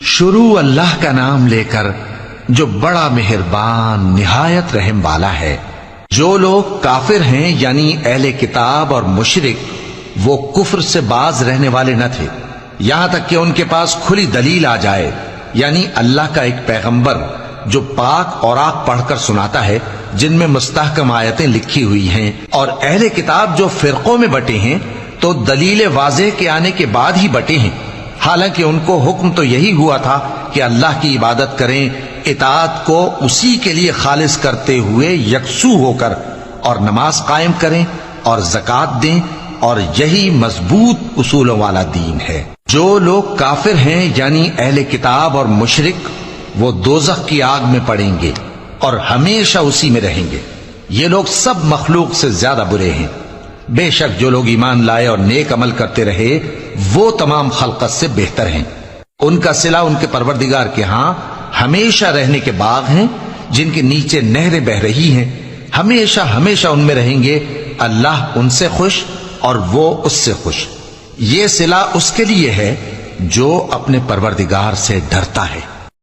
شروع اللہ کا نام لے کر جو بڑا مہربان نہایت رحم والا ہے۔ جو لوگ کافر ہیں یعنی اہل کتاب اور مشرک، وہ کفر سے باز رہنے والے نہ تھے یہاں تک کہ ان کے پاس کھلی دلیل آ جائے، یعنی اللہ کا ایک پیغمبر جو پاک اوراق پڑھ کر سناتا ہے جن میں مستحکم آیتیں لکھی ہوئی ہیں، اور اہل کتاب جو فرقوں میں بٹے ہیں تو دلیل واضح کے آنے کے بعد ہی بٹے ہیں، حالانکہ ان کو حکم تو یہی ہوا تھا کہ اللہ کی عبادت کریں، اطاعت کو اسی کے لیے خالص کرتے ہوئے یکسو ہو کر، اور نماز قائم کریں اور زکوٰۃ دیں، اور یہی مضبوط اصولوں والا دین ہے۔ جو لوگ کافر ہیں یعنی اہل کتاب اور مشرک، وہ دوزخ کی آگ میں پڑیں گے اور ہمیشہ اسی میں رہیں گے۔ یہ لوگ سب مخلوق سے زیادہ برے ہیں۔ بے شک جو لوگ ایمان لائے اور نیک عمل کرتے رہے وہ تمام خلقت سے بہتر ہیں۔ ان کا صلہ ان کے پروردگار کے ہاں ہمیشہ رہنے کے باغ ہیں جن کے نیچے نہریں بہ رہی ہیں، ہمیشہ ہمیشہ ان میں رہیں گے۔ اللہ ان سے خوش اور وہ اس سے خوش۔ یہ صلہ اس کے لیے ہے جو اپنے پروردگار سے ڈرتا ہے۔